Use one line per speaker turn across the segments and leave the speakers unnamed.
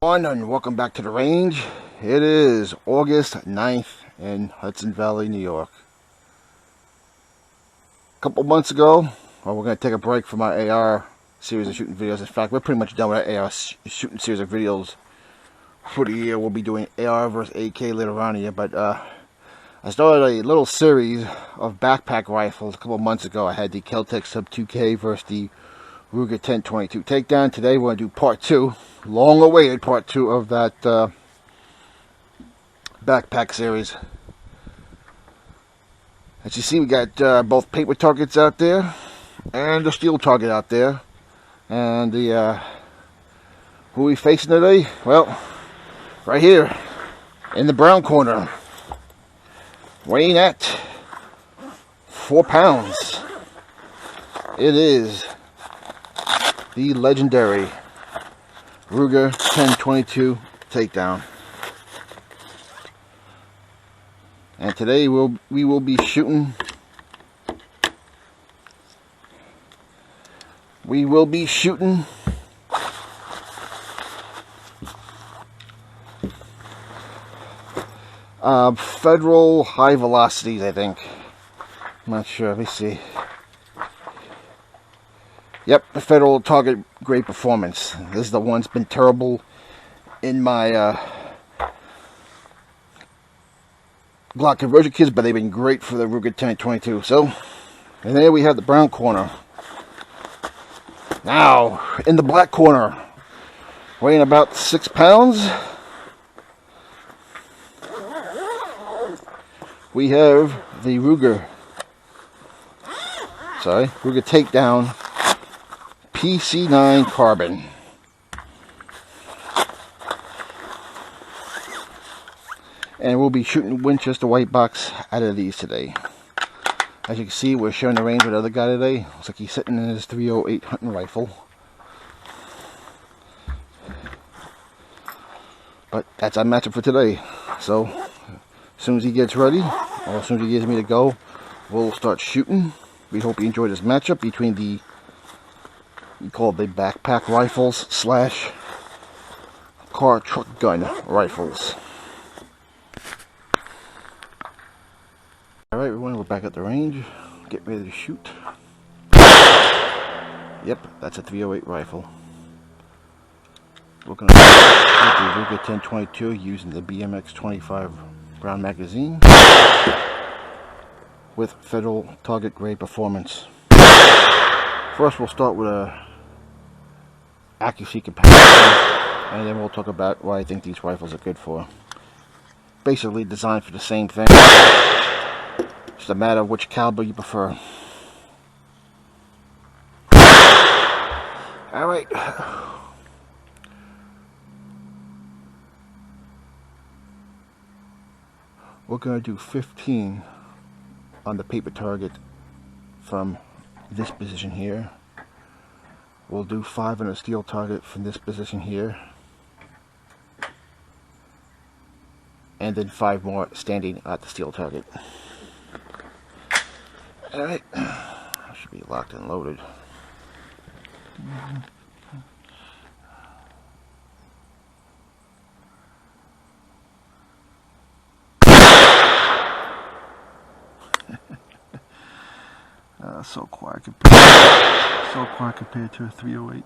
And welcome back to the range. It is August 9th in Hudson Valley, New York. A couple months ago, we're going to take a break from our AR series of shooting videos. In fact, we're pretty much done with our AR shooting series of videos for the year. We'll be doing AR versus AK later on here, but I started a little series of backpack rifles a couple months ago. I had the Kel-Tec Sub 2K versus the Ruger 1022 Takedown. Today we're going to do part 2, long-awaited part 2 of that backpack series. As you see, we got both paper targets out there and the steel target out there. And the who are we facing today? Well, right here in the brown corner, weighing at 4 pounds, it is the legendary Ruger 1022 Takedown. And today we will be shooting federal high velocities, I think. I'm not sure. Let me see. Yep, the Federal Target Grade Performance. This is the one that's been terrible in my Glock conversion kits, but they've been great for the Ruger 1022. So, and there we have the brown corner. Now, in the black corner, weighing about 6 pounds, we have the Ruger Takedown PC9 Carbon. And we'll be shooting Winchester white box out of these today. As you can see, we're sharing the range with another guy today. Looks like he's sitting in his 308 hunting rifle. But that's our matchup for today. So, as soon as he gets ready, or as soon as he gives me to go, we'll start shooting. We hope you enjoy this matchup between the, we call it the backpack rifles slash car truck gun rifles. Alright everyone, we're back at the range. Get ready to shoot. Yep, that's a 308 rifle. We're going to shoot the Ruger 1022 using the BMX 25 round magazine with Federal Target Grade Performance. First we'll start with a accuracy comparison, and then we'll talk about what I think these rifles are good for. Basically designed for the same thing. Just a matter of which caliber you prefer. Alright. We're going to do 15 on the paper target from this position here. We'll do 5 on the steel target from this position here. And then 5 more standing at the steel target. Alright, should be locked and loaded. So quiet compared to a 308.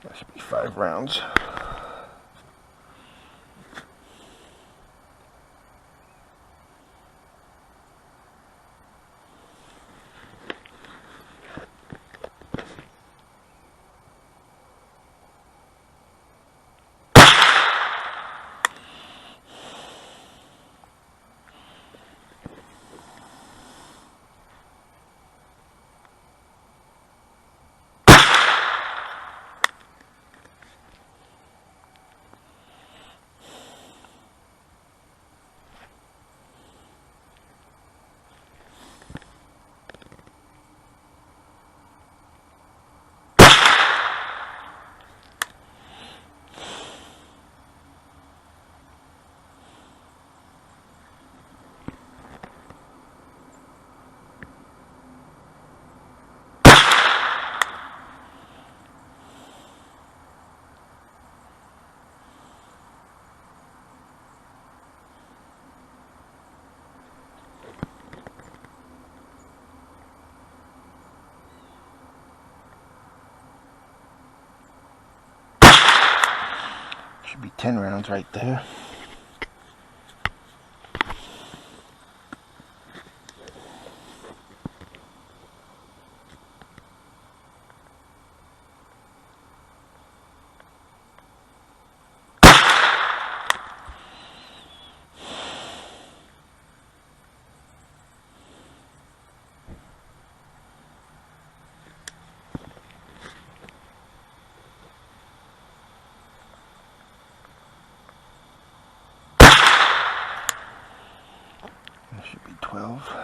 That should be 5 rounds. Should be 10 rounds right there. That should be 12.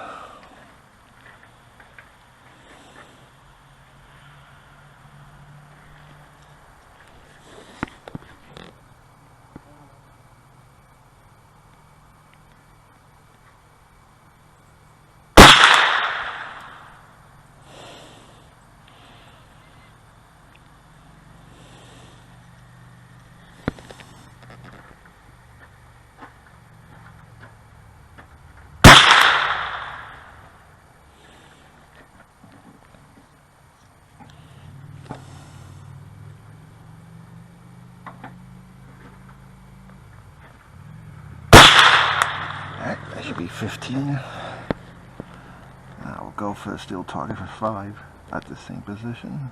Alright, that should be 15. Now we'll go for the steel target for 5 at the same position.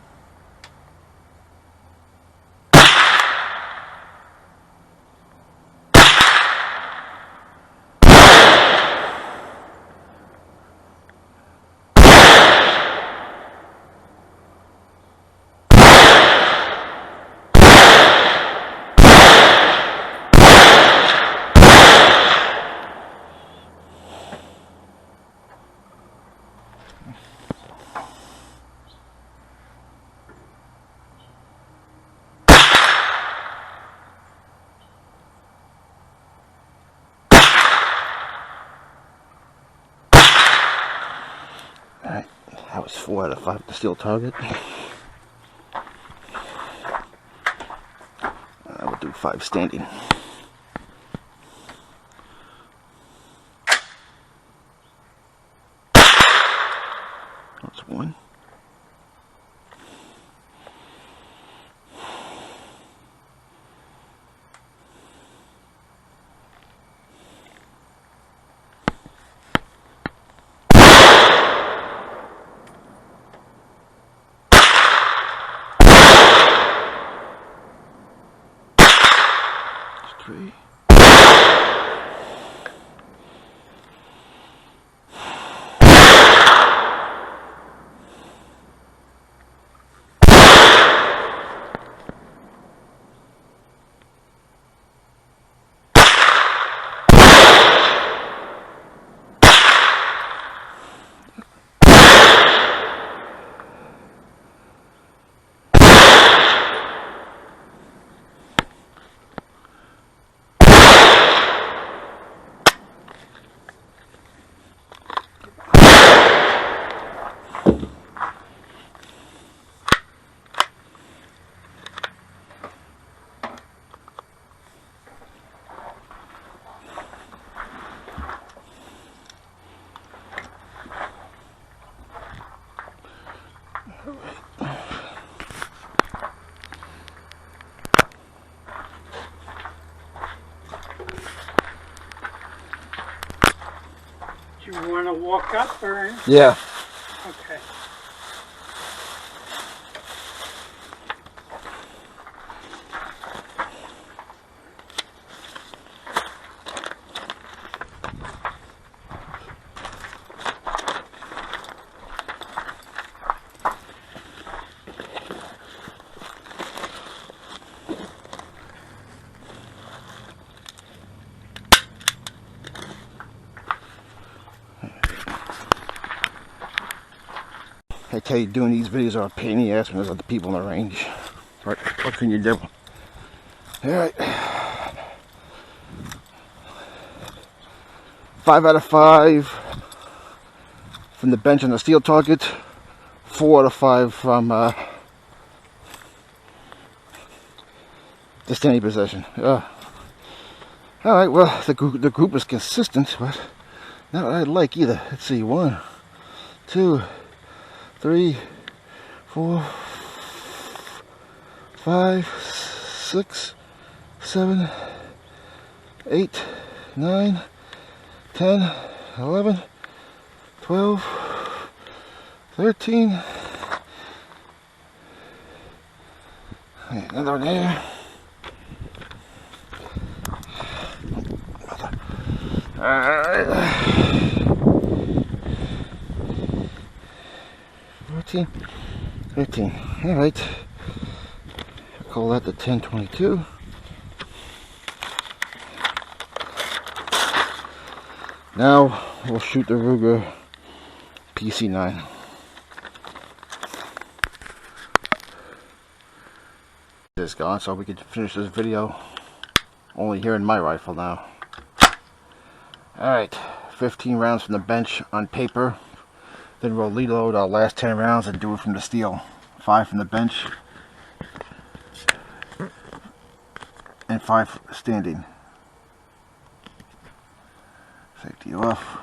Alright, that was 4 out of 5 at the steel target. I will do 5 standing. That's 1. That's 3.
Do you want to walk up or?
Yeah.
Okay.
I tell you, doing these videos are a pain in the ass when there's other people in the range. What can you do? Alright. 5 out of 5 from the bench on the steel target. 4 out of 5 from the standing position. Alright, well, the group is consistent, but not what I like either. Let's see, 1, 2, 3, 4, 5, 6, 7, 8, 9, 10, 11, 12, 13. Another one there. Alright. 14, 15. Alright. Call that the 1022. Now we'll shoot the Ruger PC9. It's gone, so we can finish this video only hearing my rifle now. Alright, 15 rounds from the bench on paper. Then we'll reload our last 10 rounds and do it from the steel. 5 from the bench and 5 standing. Safety off.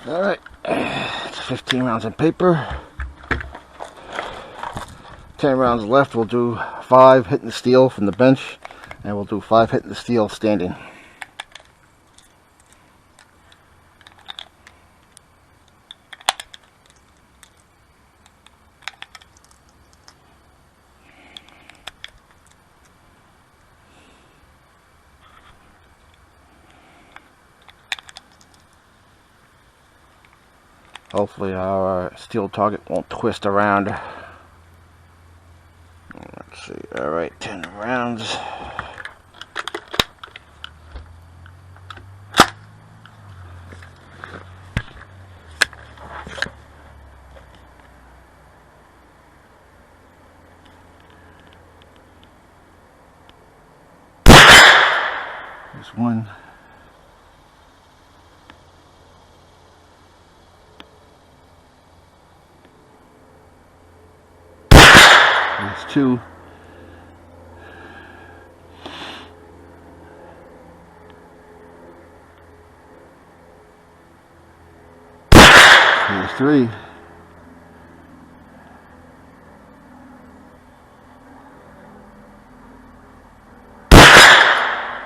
Alright, it's 15 rounds of paper. 10 rounds left. We'll do 5 hitting the steel from the bench, and we'll do 5 hitting the steel standing. Hopefully our steel target won't twist around. Let's see. Alright, 10 rounds. There's one. There's two. There's three.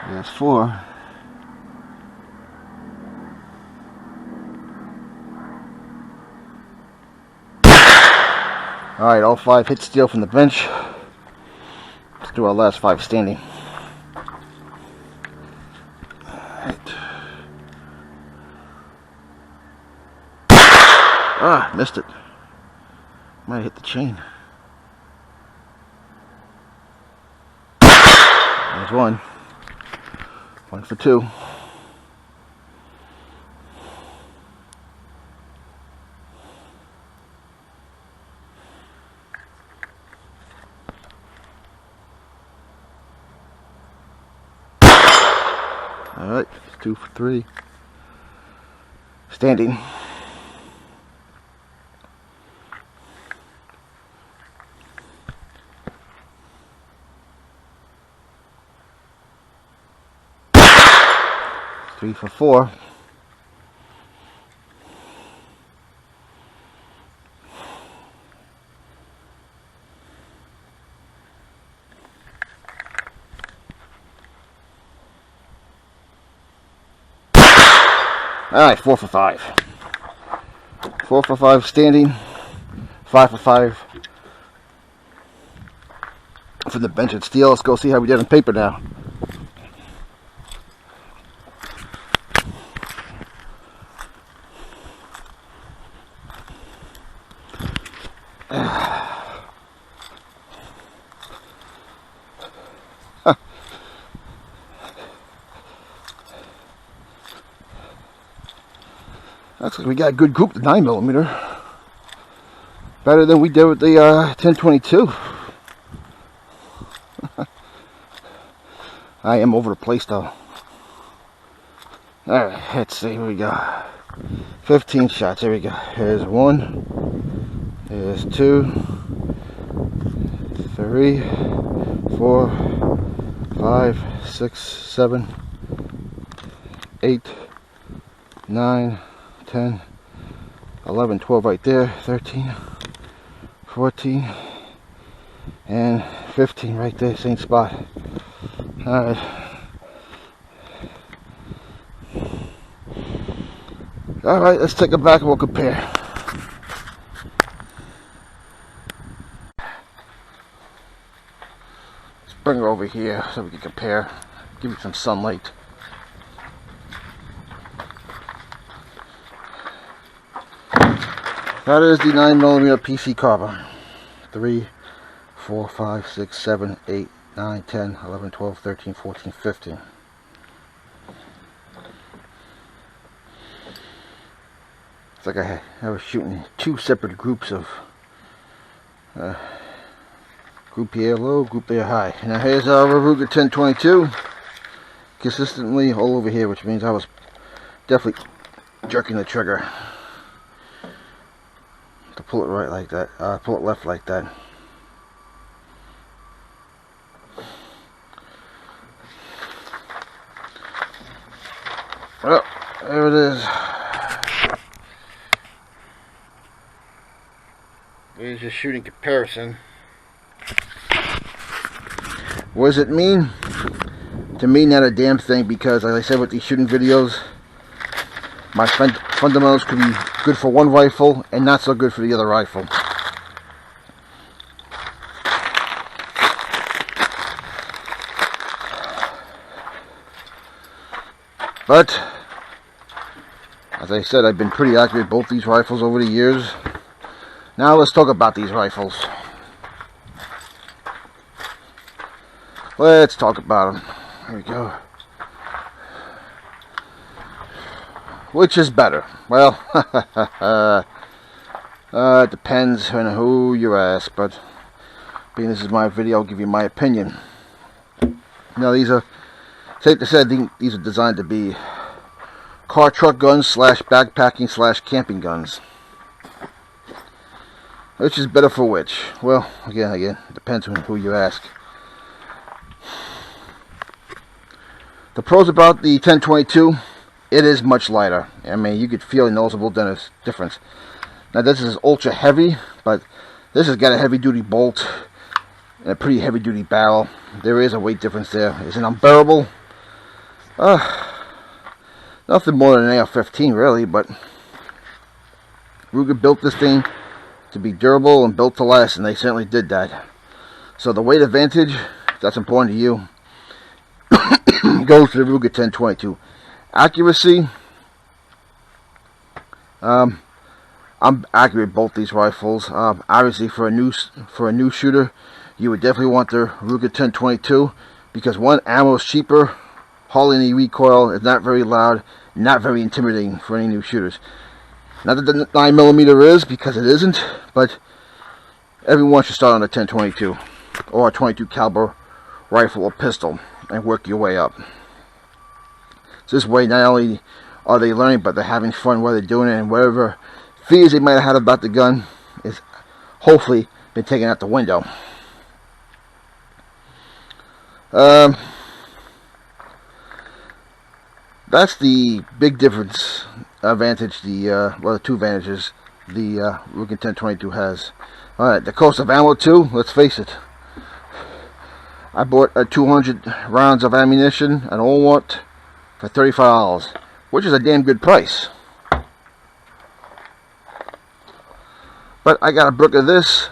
There's four. Alright, all 5 hit steel from the bench. Let's do our last 5 standing. Alright. Ah, missed it. Might have hit the chain. There's one. One for 2. Alright, 2 for 3. Standing. Three for 4. Alright, 4 for 5. 4 for 5 standing. 5 for 5 for the bench and steel. Let's go see how we did on paper now. Looks like we got a good group, the 9mm. Better than we did with the 1022. I am over the place though. Alright, let's see, here we go. 15 shots, here we go. Here's 1. Here's 2. 3. 4. 5. 6. 7. 8. 9. 10, 11, 12 right there, 13, 14, and 15 right there, same spot. Alright. Alright, let's take it back and we'll compare. Let's bring her over here so we can compare, give you some sunlight. That is the 9mm PC carbine. 3, 4, 5, 6, 7, 8, 9, 10, 11, 12, 13, 14, 15. It's like I was shooting 2 separate groups of group here low, group there high. Now here's our Ruger 1022. Consistently all over here, which means I was definitely jerking the trigger. To pull it right like that, pull it left like that. Well, there it is. There's your shooting comparison. What does it mean? To me, not a damn thing, because as I said with these shooting videos, my fundamentals could be good for one rifle and not so good for the other rifle. But As I said, I've been pretty accurate with both these rifles over the years. Now let's talk about these rifles. Let's talk about them. Here we go. Which is better? Well, it depends on who you ask, but being this is my video, I'll give you my opinion. Now, these are, safe to say, I think these are designed to be car truck guns slash backpacking slash camping guns. Which is better for which? Well, again, it depends on who you ask. The pros about the 1022, it is much lighter. I mean, you could feel a noticeable difference. Now, this is ultra heavy, but this has got a heavy duty bolt and a pretty heavy duty barrel. There is a weight difference there. Is it unbearable? Nothing more than an AR-15 really, but Ruger built this thing to be durable and built to last, and they certainly did that. So the weight advantage, if that's important to you, goes to the Ruger 1022. Accuracy, I'm accurate with both these rifles. Obviously, for a new shooter, you would definitely want the Ruger 1022 because one, ammo is cheaper, hardly any recoil, it's not very loud, not very intimidating for any new shooters. Not that the 9mm is, because it isn't, but everyone should start on a 1022 or a 22 caliber rifle or pistol and work your way up. So this way, not only are they learning, but they're having fun while they're doing it, and whatever fears they might have had about the gun is hopefully been taken out the window. That's the big difference, advantage, well, the two advantages the Ruger 1022 has. Alright, the cost of ammo too, let's face it. I bought 200 rounds of ammunition at Walmart for $35, which is a damn good price. But I got a book of this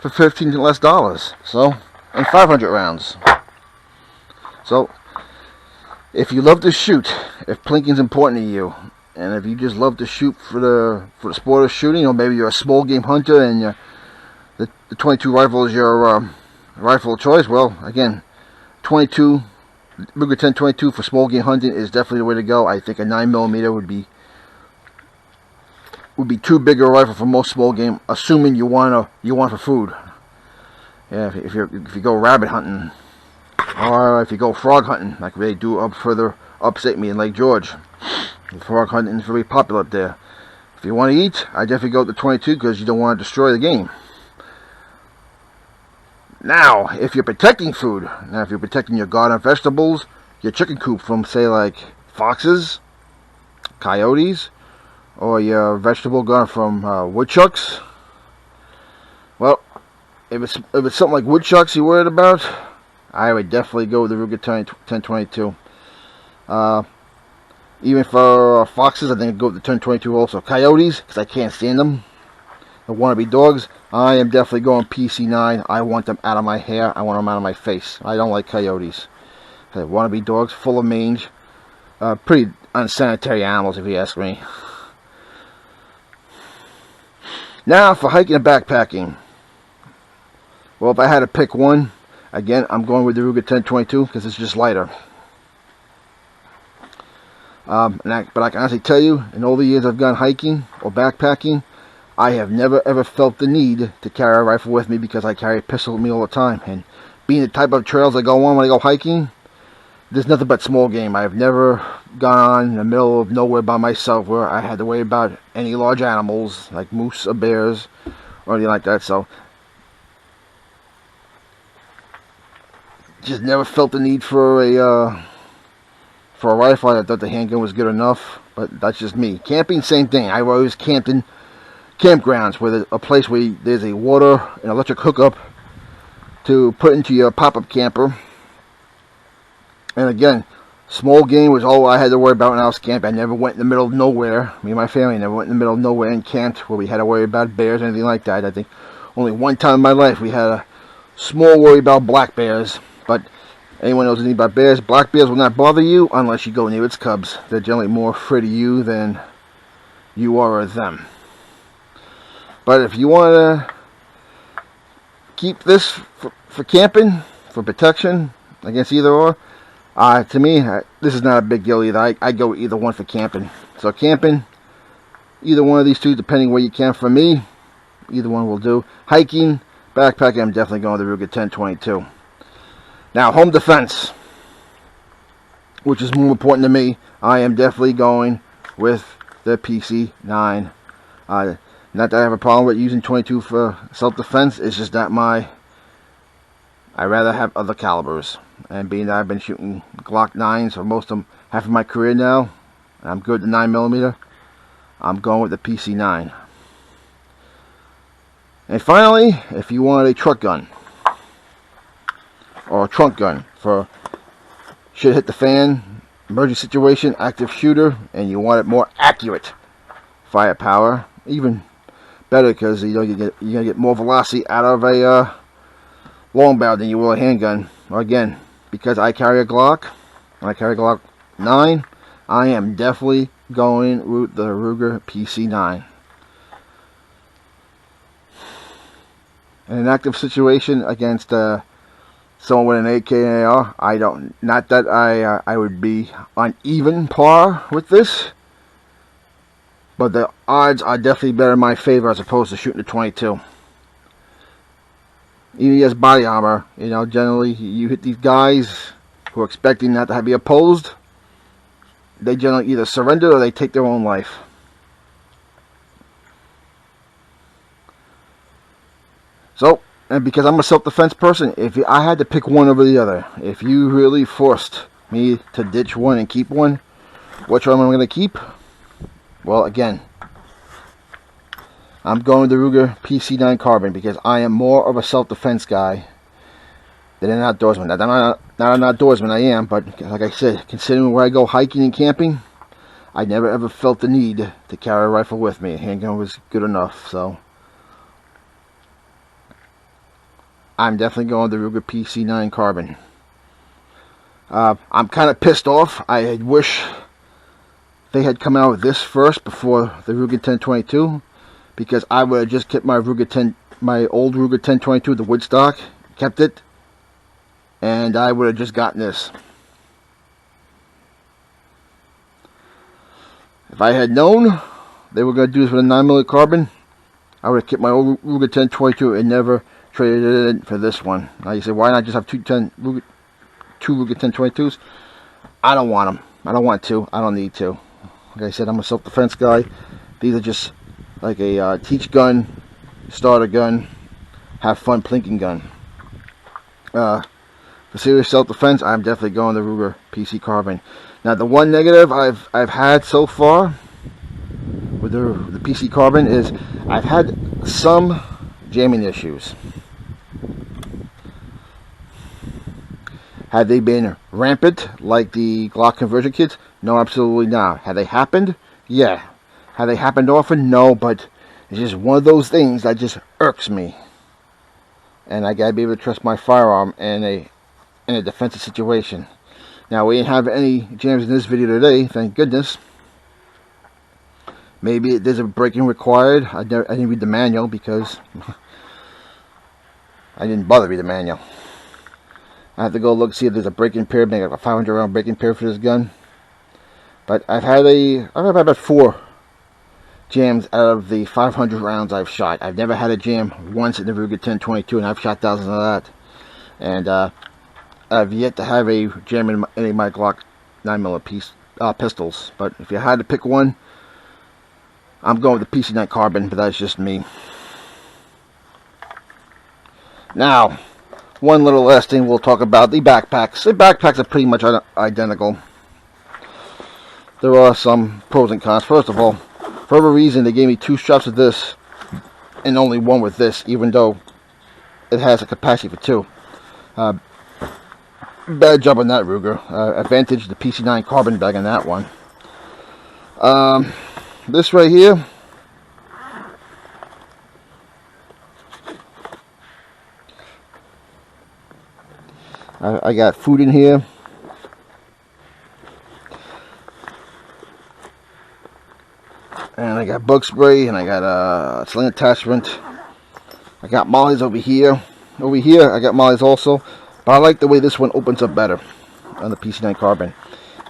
for $15 less, so, and 500 rounds. So, if you love to shoot, if plinking's important to you, and if you just love to shoot for the sport of shooting, or maybe you're a small game hunter and the 22 rifle is your rifle of choice, well, again, 22 Ruger 1022 for small game hunting is definitely the way to go. I think a 9mm would be too big a rifle for most small game, assuming you want for food. Yeah, if you go rabbit hunting, or if you go frog hunting, like they do up further upstate me in Lake George. Frog hunting is very popular up there. If you want to eat, I definitely go to 22 because you don't want to destroy the game. Now, if you're protecting food, if you're protecting your garden vegetables, your chicken coop from, say, like foxes, coyotes, or your vegetable garden from woodchucks, well, if it's something like woodchucks you're worried about, I would definitely go with the Ruger 1022. Even for foxes, I think I'd go with the 1022 also. Coyotes, because I can't stand them. The wannabe dogs, I am definitely going PC9. I want them out of my hair. I want them out of my face. I don't like coyotes. The wannabe dogs, full of mange. Pretty unsanitary animals, if you ask me. Now, for hiking and backpacking. Well, if I had to pick one, again, I'm going with the Ruger 1022 because it's just lighter. But I can honestly tell you, in all the years I've gone hiking or backpacking, I have never ever felt the need to carry a rifle with me because I carry a pistol with me all the time. And being the type of trails I go on when I go hiking, there's nothing but small game. I've never gone on in the middle of nowhere by myself where I had to worry about any large animals like moose or bears or anything like that. So, just never felt the need for a rifle. I thought the handgun was good enough, but that's just me. Camping, same thing. I've always camped in campgrounds where there's a place where there's a water and electric hookup to put into your pop-up camper. And again, small game was all I had to worry about when I was camping. I never went in the middle of nowhere. Me and my family never went in the middle of nowhere and camped where we had to worry about bears or anything like that. I think only one time in my life we had a small worry about black bears. But Anyone knows anything about bears? Black bears will not bother you unless you go near its cubs. They're generally more afraid of you than you are of them. But if you want to keep this for camping, for protection against either or, to me, this is not a big deal either. I go either one for camping. So camping, either one of these two, depending where you camp. For me, either one will do. Hiking, backpacking, I'm definitely going with the Ruger 1022. Now, home defense, which is more important to me, I am definitely going with the PC9. Not that I have a problem with using 22 for self-defense, it's just not I'd rather have other calibers. And being that I've been shooting Glock 9s for half of my career now, and I'm good at 9mm, I'm going with the PC9. And finally, if you want a truck gun, or a trunk gun for shit hit the fan, emergency situation, active shooter, and you want it more accurate firepower, even better, because you're gonna get more velocity out of a long barrel than you will a handgun. Again, because I carry a Glock, and I carry a Glock 9, I am definitely going with the Ruger PC9. In an active situation against someone with an AK and AR, not that I would be on even par with this, but the odds are definitely better in my favor as opposed to shooting a 22. Even as body armor, generally you hit these guys who are expecting not to be opposed, they generally either surrender or they take their own life. So, and because I'm a self-defense person, if I had to pick one over the other, if you really forced me to ditch one and keep one, which one am I going to keep? Well, again, I'm going with the Ruger PC9 Carbon because I am more of a self-defense guy than an outdoorsman. Now, I'm not an outdoorsman, I am, but like I said, considering where I go hiking and camping, I never ever felt the need to carry a rifle with me. A handgun was good enough, so I'm definitely going with the Ruger PC9 Carbon. I'm kind of pissed off. I wish they had come out with this first before the Ruger 1022, because I would have just kept my old Ruger 1022, the Woodstock, kept it, and I would have just gotten this. If I had known they were going to do this with a 9mm carbon, I would have kept my old Ruger 1022 and never traded it in for this one. Now you say, why not just have two Ruger 1022s? I don't want them. I don't want to. I don't need to. Like I said, I'm a self-defense guy. These are just like a teach gun, starter gun, have fun plinking gun. For serious self-defense, I'm definitely going the Ruger PC Carbon. Now, the one negative I've had so far with the PC Carbon is I've had some jamming issues. Had they been rampant like the Glock conversion kits? No, absolutely not. Had they happened? Yeah. Had they happened often? No, but it's just one of those things that just irks me. And I gotta be able to trust my firearm in a defensive situation. Now, we didn't have any jams in this video today, thank goodness. Maybe there's a break-in required. I didn't read the manual because I didn't bother to read the manual. I have to go look, see if there's a break-in period, maybe like a 500 round break-in period for this gun. But I've had about 4 jams out of the 500 rounds I've shot. I've never had a jam once in the Ruger 1022, and I've shot thousands of that. And I've yet to have a jam in any of my Glock 9mm pistols. But if you had to pick one, I'm going with the PC9 Carbon, but that's just me. Now, one little last thing we'll talk about, the backpacks. The backpacks are pretty much identical. There are some pros and cons. First of all, for whatever reason, they gave me 2 straps of this and only 1 with this, even though it has a capacity for 2. Bad job on that, Ruger. Advantage the PC9 Carbon bag on that one. This right here, I got food in here. And I got bug spray, and I got a sling attachment. I got mollies over here. Over here, I got mollies also. But I like the way this one opens up better on the PC9 carbine.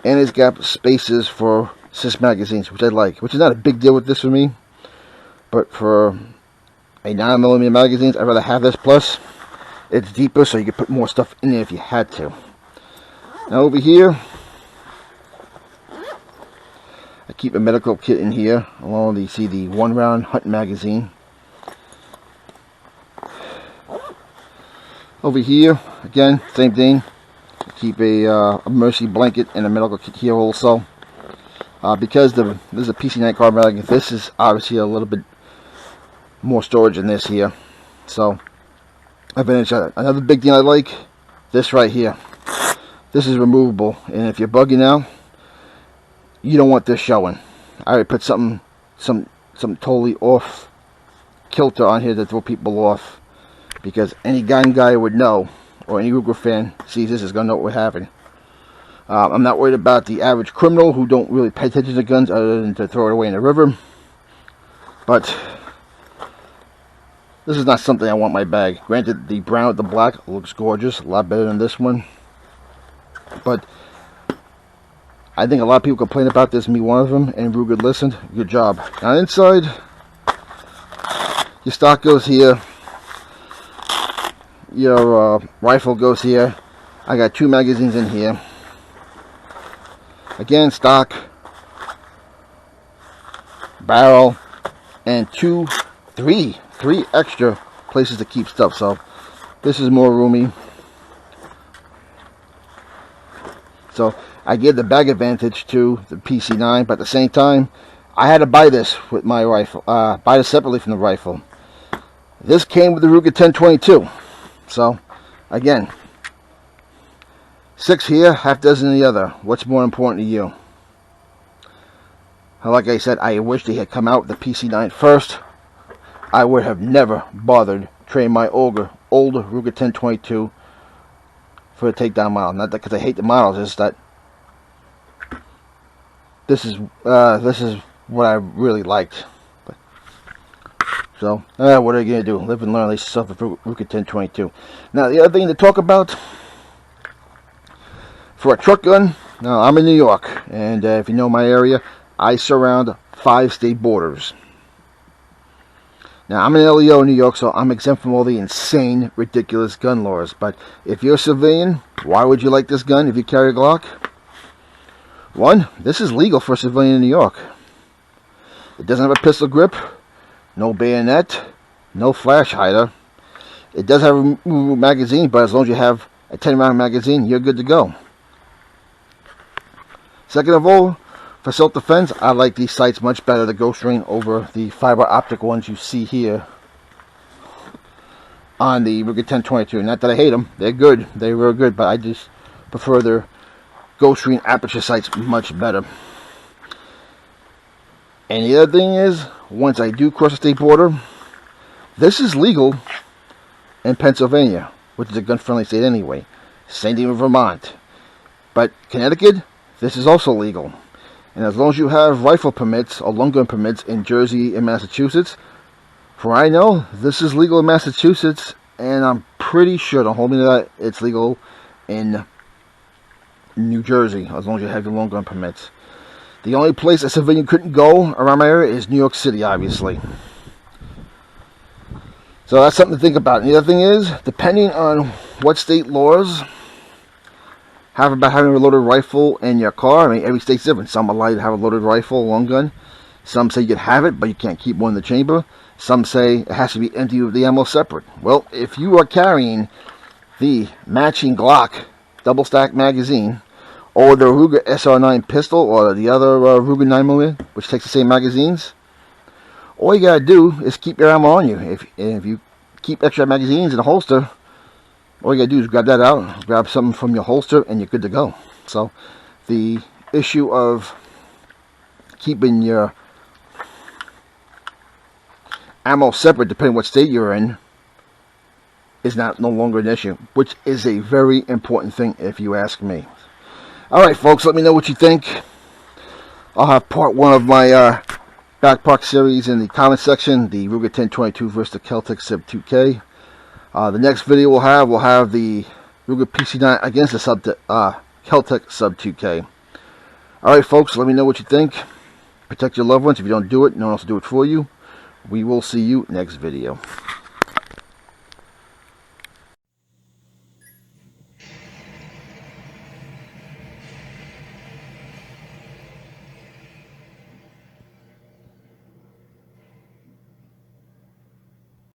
And it's got spaces for 6 magazines, which I like. Which is not a big deal with this for me. But for a 9mm magazines, I'd rather have this. Plus, it's deeper, so you can put more stuff in there if you had to. Now over here, I keep a medical kit in here, along with, you see, the 1-round hunting magazine. Over here, again, same thing. I keep a Mercy blanket and a medical kit here also. Because this is a PC9 carbine, this is obviously a little bit more storage than this here. So, another big thing I like, this right here. This is removable, and if you're bugging out, you don't want this showing. I would put some totally off kilter on here to throw people off, because any gun guy would know, or any Ruger fan sees this is gonna know what we're having. I'm not worried about the average criminal who don't really pay attention to guns other than to throw it away in the river. But this is not something I want in my bag. Granted, the brown with the black looks gorgeous, a lot better than this one. But I think a lot of people complain about this, me one of them, and Ruger listened. Good job. Now inside, your stock goes here. Your rifle goes here. I got 2 magazines in here. Again, stock, barrel, and 3 extra places to keep stuff. So this is more roomy. So I give the bag advantage to the PC9, but at the same time, I had to buy this with my rifle. Buy this separately from the rifle. This came with the Ruger 1022. So, again, 6 here, half dozen in the other. What's more important to you? Like I said, I wish they had come out with the PC9 first. I would have never bothered trading my old Ruger 1022 for a takedown model. Not that because I hate the models, it's that this is what I really liked. So, what are you going to do? Live and learn. They suffer for Ruger 1022. Now, the other thing to talk about for a truck gun. Now, I'm in New York, and if you know my area, I surround 5 state borders. Now, I'm in LEO, New York, so I'm exempt from all the insane, ridiculous gun laws. But if you're a civilian, why would you like this gun if you carry a Glock? 1, this is legal for a civilian in New York. It doesn't have a pistol grip. No bayonet, no flash hider. It does have a removable magazine, but as long as you have a 10-round magazine, you're good to go. Second of all, for self-defense, I like these sights much better, the Ghost Ring, over the fiber optic ones you see here on the Ruger 1022. Not that I hate them, they're good, they were good, but I just prefer their Ghost Ring aperture sights much better. And the other thing is, once I do cross the state border, this is legal in Pennsylvania, which is a gun-friendly state anyway. Same thing with Vermont. But Connecticut, this is also legal. And as long as you have rifle permits or long gun permits in Jersey and Massachusetts, for I know, this is legal in Massachusetts, and I'm pretty sure, don't hold me to that, it's legal in New Jersey, as long as you have your long gun permits. The only place a civilian couldn't go around my area is New York City, obviously. So that's something to think about. And the other thing is, depending on what state laws have about having a loaded rifle in your car, I mean, every state's different. Some allow you to have a loaded rifle, a long gun. Some say you can have it, but you can't keep one in the chamber. Some say it has to be empty with the ammo separate. Well, if you are carrying the matching Glock double stack magazine, or the Ruger SR9 pistol, or the other Ruger 9mm, which takes the same magazines, all you gotta do is keep your ammo on you. If you keep extra magazines in a holster, all you gotta do is grab that out, grab something from your holster, and you're good to go. So, the issue of keeping your ammo separate, depending on what state you're in, is no longer an issue, which is a very important thing if you ask me. Alright folks, let me know what you think. I'll have part 1 of my backpark series in the comment section, the Ruger 1022 versus the Kel-Tec Sub 2K. The next video we'll have the Ruger PC9 against the Kel-Tec Sub 2K. Alright folks, let me know what you think. Protect your loved ones. If you don't do it, no one else will do it for you. We will see you next video.